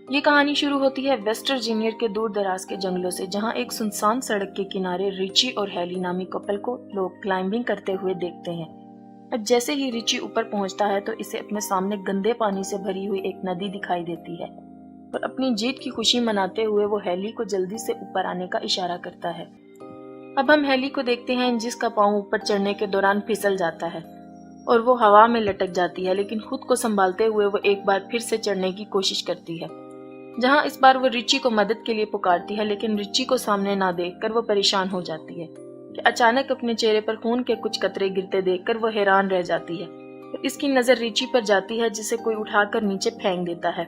ये कहानी शुरू होती है वेस्ट वर्जीनिया के दूर दराज के जंगलों से, जहाँ एक सुनसान सड़क के किनारे रिची और हेली नामी कपल को लोग क्लाइंबिंग करते हुए देखते हैं। अब जैसे ही रिची ऊपर पहुंचता है तो इसे अपने सामने गंदे पानी से भरी हुई एक नदी दिखाई देती है और अपनी जीत की खुशी मनाते हुए वो हेली को जल्दी से ऊपर आने का इशारा करता है। अब हम हेली को देखते हैं जिसका पाँव ऊपर चढ़ने के दौरान फिसल जाता है और वो हवा में लटक जाती है, लेकिन खुद को संभालते हुए वो एक बार फिर से चढ़ने की कोशिश करती है, जहां इस बार वो रिची को मदद के लिए पुकारती है। लेकिन रिची को सामने ना देखकर वो परेशान हो जाती है कि अचानक अपने चेहरे पर खून के कुछ कतरे गिरते देखकर वो हैरान रह जाती है। तो इसकी नजर रिची पर जाती है जिसे कोई उठाकर नीचे फेंक देता है।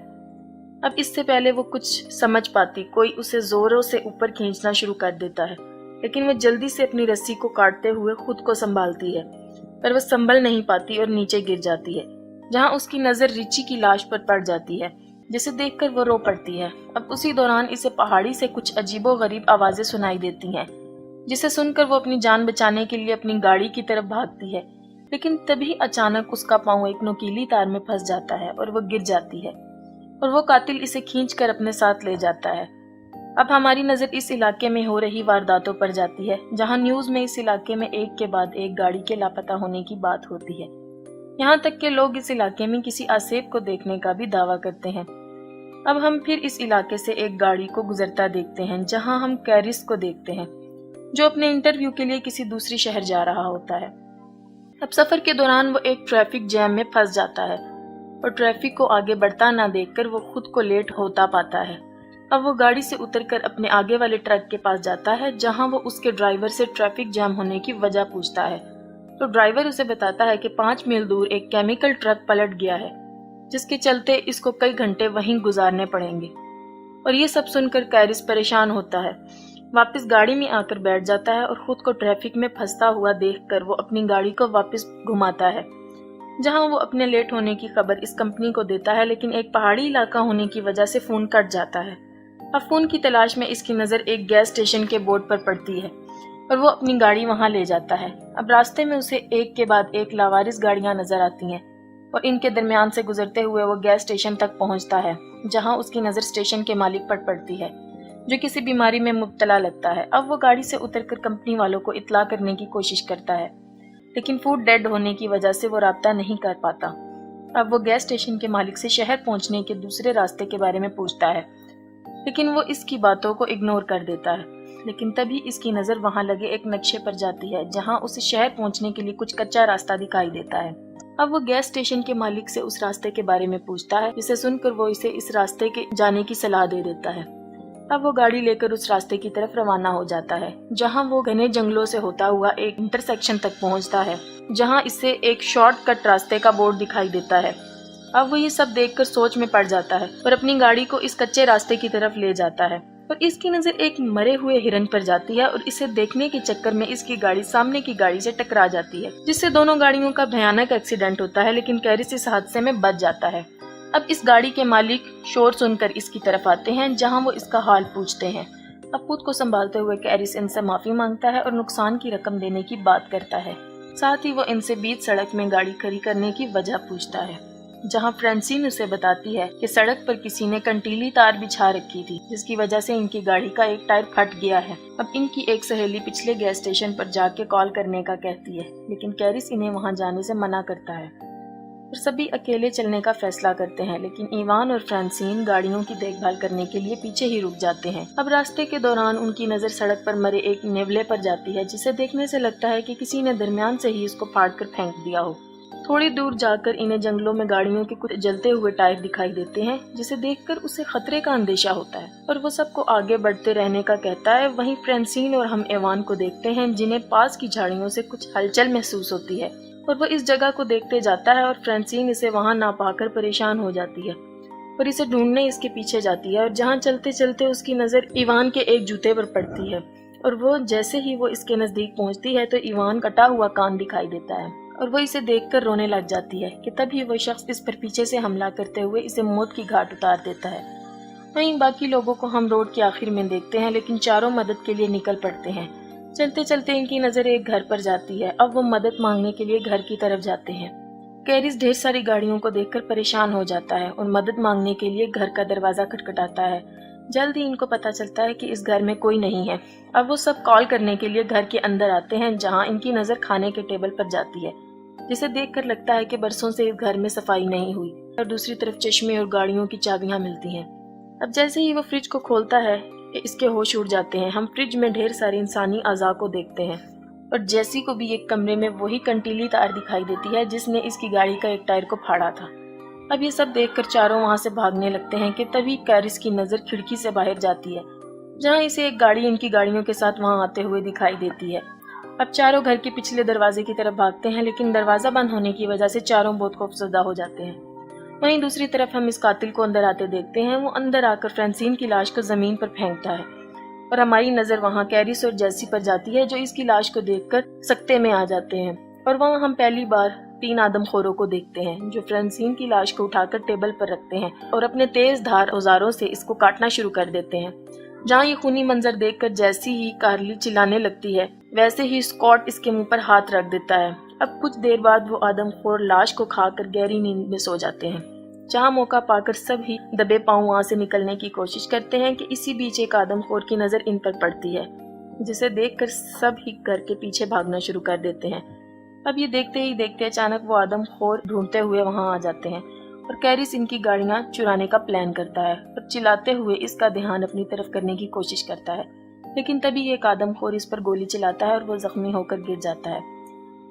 अब इससे पहले वो कुछ समझ पाती, कोई उसे जोरों से ऊपर खींचना शुरू कर देता है, लेकिन वो जल्दी से अपनी रस्सी को काटते हुए खुद को संभालती है, पर वो संभल नहीं पाती और नीचे गिर जाती है, जहां उसकी नजर रिची की लाश पर पड़ जाती है, जिसे देखकर वो रो पड़ती है। अब उसी दौरान इसे पहाड़ी से कुछ अजीबोगरीब आवाजें सुनाई देती हैं, जिसे सुनकर वो अपनी जान बचाने के लिए अपनी गाड़ी की तरफ भागती है, लेकिन तभी अचानक उसका पाँव एक नुकीली तार में फंस जाता है और वो गिर जाती है और वो कातिल इसे खींचकर अपने साथ ले जाता है। अब हमारी नजर इस इलाके में हो रही वारदातों पर जाती है, जहां न्यूज में इस इलाके में एक के बाद एक गाड़ी के लापता होने की बात होती है। यहाँ तक के लोग इस इलाके में किसी आसेब को देखने का भी दावा करते हैं। अब हम फिर इस इलाके से एक गाड़ी को गुजरता देखते हैं, जहां हम कैरिस को देखते हैं, जो अपने इंटरव्यू के लिए किसी दूसरी शहर जा रहा होता है। अब सफर के दौरान वो एक ट्रैफिक जैम में फंस जाता है और ट्रैफिक को आगे बढ़ता ना देखकर वो खुद को लेट होता पाता है। अब वो गाड़ी से उतरकर अपने आगे वाले ट्रक के पास जाता है, जहां वो उसके ड्राइवर से ट्रैफिक जैम होने की वजह पूछता है। तो ड्राइवर उसे बताता है कि 5 मील दूर एक केमिकल ट्रक पलट गया है, जिसके चलते इसको कई घंटे वहीं गुजारने पड़ेंगे। और ये सब सुनकर कैरिस परेशान होता है, वापस गाड़ी में आकर बैठ जाता है और खुद को ट्रैफिक में फंसता हुआ देखकर वो अपनी गाड़ी को वापस घुमाता है, जहां वो अपने लेट होने की खबर इस कंपनी को देता है, लेकिन एक पहाड़ी इलाका होने की वजह से फोन कट जाता है। अब फोन की तलाश में इसकी नजर एक गैस स्टेशन के बोर्ड पर पड़ती है और वो अपनी गाड़ी वहां ले जाता है। अब रास्ते में उसे एक के बाद एक लावारिस गाड़ियां नजर आती हैं और इनके दरमियान से गुजरते हुए वो गैस स्टेशन तक पहुंचता है, जहां उसकी नजर स्टेशन के मालिक पर पड़ती है, जो किसी बीमारी में मुब्तला लगता है। अब वो गाड़ी से उतरकर कंपनी वालों को इत्तला करने की कोशिश करता है, लेकिन फूड डेड होने की वजह से वो राब्ता नहीं कर पाता। अब वो गैस स्टेशन के मालिक से शहर पहुंचने के दूसरे रास्ते के बारे में पूछता है, लेकिन वो इसकी बातों को इग्नोर कर देता है। लेकिन तभी इसकी नजर वहां लगे एक नक्शे पर जाती है, जहां उसे शहर पहुंचने के लिए कुछ कच्चा रास्ता दिखाई देता है। अब वो गैस स्टेशन के मालिक से उस रास्ते के बारे में पूछता है, जिसे सुनकर वो इसे इस रास्ते के जाने की सलाह दे देता है। अब वो गाड़ी लेकर उस रास्ते की तरफ रवाना हो जाता है, जहां वो घने जंगलों से होता हुआ एक इंटरसेक्शन तक पहुंचता है, जहां इसे एक शॉर्टकट रास्ते का बोर्ड दिखाई देता है। अब वो ये सब देखकर सोच में पड़ जाता है और अपनी गाड़ी को इस कच्चे रास्ते की तरफ ले जाता है, और इसकी नजर एक मरे हुए हिरन पर जाती है और इसे देखने के चक्कर में इसकी गाड़ी सामने की गाड़ी से टकरा जाती है, जिससे दोनों गाड़ियों का भयानक एक्सीडेंट होता है। लेकिन कैरिस इस हादसे में बच जाता है। अब इस गाड़ी के मालिक शोर सुनकर इसकी तरफ आते हैं, जहां वो इसका हाल पूछते हैं। अब खुद को संभालते हुए कैरिस इनसे माफी मांगता है और नुकसान की रकम देने की बात करता है। साथ ही वो इनसे बीच सड़क में गाड़ी खड़ी करने की वजह पूछता है, जहां फ्रांसिन उसे बताती है कि सड़क पर किसी ने कंटीली तार बिछा रखी थी, जिसकी वजह से इनकी गाड़ी का एक टायर फट गया है। अब इनकी एक सहेली पिछले गैस स्टेशन पर जाके कॉल करने का कहती है, लेकिन कैरिस इन्हें वहां जाने से मना करता है और सभी अकेले चलने का फैसला करते हैं। लेकिन इवान और फ्रांसिन गाड़ियों की देखभाल करने के लिए पीछे ही रुक जाते हैं। अब रास्ते के दौरान उनकी नजर सड़क पर मरे एक नेवले पर जाती है, जिसे देखने से लगता है कि किसी ने दरमियान से ही इसको फाड़ कर फेंक दिया हो। थोड़ी दूर जाकर इन्हें जंगलों में गाड़ियों के कुछ जलते हुए टायर दिखाई देते हैं, जिसे देखकर उसे खतरे का अंदेशा होता है और वो सबको आगे बढ़ते रहने का कहता है। वहीं फ्रांसिन और हम एवान को देखते हैं, जिन्हें पास की झाड़ियों से कुछ हलचल महसूस होती है और वो इस जगह को देखते जाता है। और फ्रांसिन इसे वहां ना पाकर परेशान हो जाती है और इसे ढूंढने इसके पीछे जाती है, और जहां चलते चलते उसकी नजर इवान के एक जूते पर पड़ती है और वो जैसे ही वो इसके नजदीक पहुंचती है तो इवान कटा हुआ कान दिखाई देता है और वो इसे देखकर रोने लग जाती है कि तभी वो शख्स इस पर पीछे से हमला करते हुए इसे मौत की घाट उतार देता है। वहीं बाकी लोगों को हम रोड के आखिर में देखते हैं, लेकिन चारों मदद के लिए निकल पड़ते हैं। चलते चलते इनकी नजर एक घर पर जाती है। अब वो मदद मांगने के लिए घर की तरफ जाते हैं, कैरिस ढेर सारी गाड़ियों को देखकर परेशान हो जाता है और मदद मांगने के लिए घर का दरवाजा खटखटाता है। जल्द ही इनको पता चलता है कि इस घर में कोई नहीं है। अब वो सब कॉल करने के लिए घर के अंदर आते हैं, जहां इनकी नजर खाने के टेबल पर जाती है, जिसे देखकर लगता है कि बरसों से इस घर में सफाई नहीं हुई। और दूसरी तरफ चश्मे और गाड़ियों की चाबियां मिलती हैं। अब जैसे ही वो फ्रिज को खोलता है, इसके होश उड़ जाते हैं। हम फ्रिज में ढेर सारे इंसानी अज़ा को देखते हैं और जैसी को भी एक कमरे में वही कंटीली तार दिखाई देती है जिसने इसकी गाड़ी का एक टायर को फाड़ा था। अब ये सब देखकर चारों वहां से भागने लगते हैं कि तभी कैरिस की नजर खिड़की से बाहर जाती है, जहां इसे एक गाड़ी इनकी गाड़ियों के साथ वहां आते हुए दिखाई देती है। अब चारों घर के पिछले दरवाजे की तरफ भागते हैं, लेकिन दरवाजा बंद होने की वजह से चारों बहुत खौफजदा हो जाते हैं। वहीं दूसरी तरफ हम इस कातिल को अंदर आते देखते हैं। वो अंदर आकर फ्रांसीन की लाश को जमीन पर फेंकता है और हमारी नजर वहां कैरिस और जेसी पर जाती है, जो इसकी लाश को देखकर सकते में आ जाते हैं। और वहां हम पहली बार 3 आदमखोरों को देखते हैं, जो फ्रांसीन की लाश को उठाकर टेबल पर रखते हैं और अपने तेज धार औजारों से इसको काटना शुरू कर देते हैं। जहाँ ये खूनी मंजर देखकर जैसी ही कार्ली चिल्लाने लगती है, वैसे ही स्कॉट इसके मुंह पर हाथ रख देता है। अब कुछ देर बाद वो आदमखोर लाश को खाकर गहरी नींद में सो जाते हैं, जहाँ मौका पाकर सब ही दबे पांव वहां से निकलने की कोशिश करते हैं कि इसी बीच एक आदमखोर की नजर इन पर पड़ती है, जिसे देखकर सब ही घर के पीछे भागना शुरू कर देते हैं। अब ये देखते ही देखते अचानक वो आदमखोर ढूंढते हुए वहां आ जाते हैं और कैरिस इनकी गाड़ियां चुराने का प्लान करता है और चिल्लाते हुए इसका ध्यान अपनी तरफ करने की कोशिश करता है, लेकिन तभी एक आदमखोर इस पर गोली चलाता है और वो जख्मी होकर गिर जाता है।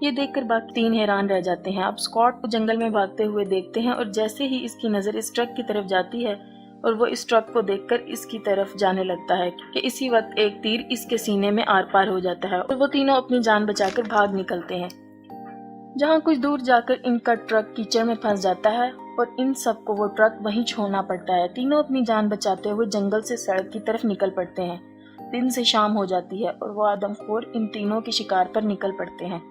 ये देखकर बाकी 3 हैरान रह जाते हैं। अब स्कॉट को जंगल में भागते हुए देखते हैं और जैसे ही इसकी नजर इस ट्रक की तरफ जाती है और वो इस ट्रक को देखकर इसकी तरफ जाने लगता है कि इसी वक्त एक तीर इसके सीने में आर पार हो जाता है और वो तीनों अपनी जान बचाकर भाग निकलते हैं। जहाँ कुछ दूर जाकर इनका ट्रक कीचड़ में फंस जाता है और इन सबको वो ट्रक वहीं छोड़ना पड़ता है। तीनों अपनी जान बचाते हुए जंगल से सड़क की तरफ निकल पड़ते हैं। दिन से शाम हो जाती है और वो आदमखोर इन तीनों के शिकार पर निकल पड़ते हैं।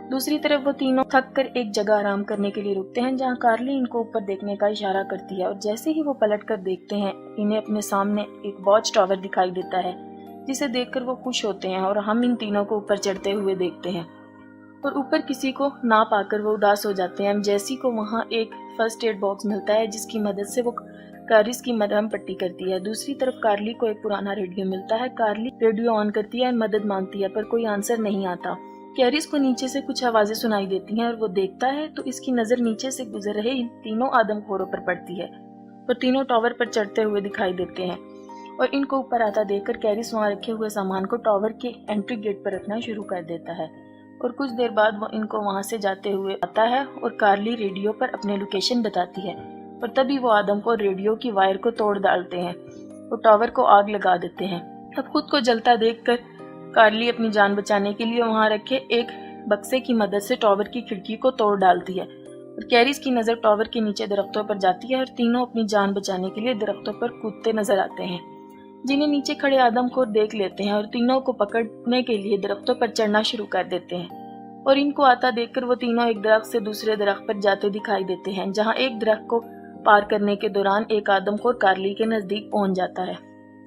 दूसरी तरफ वो तीनों थक कर एक जगह आराम करने के लिए रुकते हैं, जहाँ कार्ली इनको ऊपर देखने का इशारा करती है और जैसे ही वो पलट कर देखते हैं, इन्हें अपने सामने एक वॉच टावर दिखाई देता है, जिसे देखकर वो खुश होते हैं और हम इन तीनों को ऊपर चढ़ते हुए देखते हैं और ऊपर किसी को ना पाकर वो उदास हो जाते हैं। जैसी को वहाँ एक फर्स्ट एड बॉक्स मिलता है, जिसकी मदद से वो कैरिस की मरहम पट्टी करती है। दूसरी तरफ कार्ली को एक पुराना रेडियो मिलता है। कार्ली रेडियो ऑन करती है, मदद मांगती है, पर कोई आंसर नहीं आता। कैरिस को नीचे से कुछ आवाजें सुनाई देती हैं और वो देखता है तो इसकी नजर नीचे से गुजर रहे इन तीनों आदमखोरों पर पड़ती है और तीनों टावर पर चढ़ते हुए दिखाई देते हैं और इनको ऊपर आता देखकर कैरिस वहां रखे हुए सामान को टावर के एंट्री गेट पर रखना शुरू कर देता है और कुछ देर बाद वो इनको वहां से जाते हुए आता है और कार्ली रेडियो पर अपने लोकेशन बताती है और तभी वो आदमखोर रेडियो की वायर को तोड़ डालते हैं और टावर को आग लगा देते हैं। अब खुद को जलता देखकर कार्ली अपनी जान बचाने के लिए वहां रखे एक बक्से की मदद से टावर की खिड़की को तोड़ डालती है और कैरिस की नजर टावर के नीचे दरख्तों पर जाती है और तीनों अपनी जान बचाने के लिए दरख्तों पर कूदते नजर आते हैं, जिन्हें नीचे खड़े आदमखोर देख लेते हैं और तीनों को पकड़ने के लिए दरख्तों पर चढ़ना शुरू कर देते हैं और इनको आता देखकर वो तीनों एक दरख्त से दूसरे दरख्त पर जाते दिखाई देते हैं, जहाँ एक दरख्त को पार करने के दौरान एक आदमखोर कार्ली के नजदीक पहुंच जाता है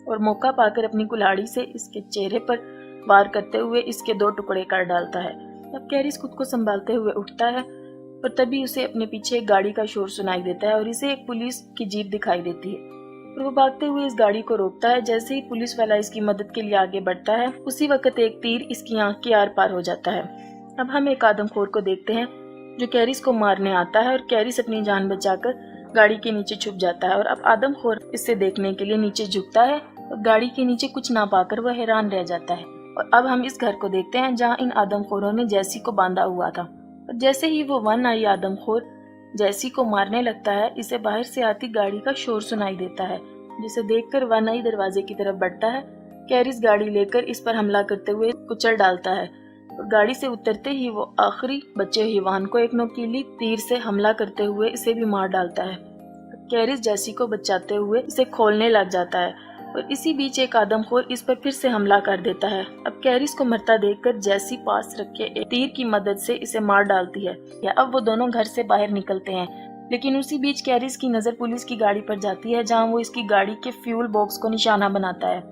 और मौका पाकर अपनी कुल्हाड़ी से इसके चेहरे पर वार करते हुए इसके 2 टुकड़े कर डालता है। अब कैरिस खुद को संभालते हुए उठता है और तभी उसे अपने पीछे एक गाड़ी का शोर सुनाई देता है और इसे एक पुलिस की जीप दिखाई देती है और वो भागते हुए इस गाड़ी को रोकता है। जैसे ही पुलिस वाला इसकी मदद के लिए आगे बढ़ता है, उसी वक्त एक तीर इसकी आंख के आर पार हो जाता है। अब हम एक आदमखोर को देखते हैं जो कैरिस को मारने आता है और कैरिस अपनी जान बचाकर गाड़ी के नीचे छुप जाता है और अब आदमखोर इसे देखने के लिए नीचे झुकता है और गाड़ी के नीचे कुछ ना पाकर वह हैरान रह जाता है। और अब हम इस घर को देखते हैं जहाँ इन आदमखोरों ने जैसी को बांधा हुआ था और जैसे ही वो वन आई आदमखोर जैसी को मारने लगता है, इसे बाहर से आती गाड़ी का शोर सुनाई देता है, जिसे देखकर वन आई दरवाजे की तरफ बढ़ता है। कैरिस गाड़ी लेकर इस पर हमला करते हुए कुचल डालता है और गाड़ी से उतरते ही वो आखिरी बचे हुए वाहन को एक नोकीली तीर से हमला करते हुए इसे भी मार डालता है। कैरिस जैसी को बचाते हुए इसे खोलने लग जाता है और इसी बीच एक आदमखोर इस पर फिर से हमला कर देता है। अब कैरिस को मरता देखकर जैसी पास रखे एक तीर की मदद से इसे मार डालती है। अब वो दोनों घर से बाहर निकलते हैं, लेकिन उसी बीच कैरिस की नजर पुलिस की गाड़ी पर जाती है, जहां वो इसकी गाड़ी के फ्यूल बॉक्स को निशाना बनाता है,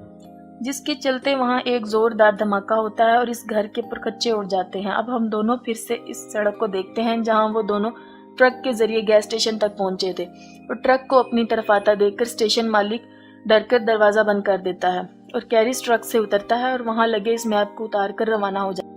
जिसके चलते वहां एक जोरदार धमाका होता है और इस घर के परखच्चे उड़ जाते हैं। अब हम दोनों फिर से इस सड़क को देखते हैं जहाँ वो दोनों ٹرک کے ذریعے گیس اسٹیشن تک پہنچے تھے اور ٹرک کو اپنی طرف آتا دیکھ کر اسٹیشن مالک ڈر کر دروازہ بند کر دیتا ہے اور کیرس ٹرک سے اترتا ہے اور وہاں لگے اس میپ کو اتار کر روانہ ہو جاتا ہے۔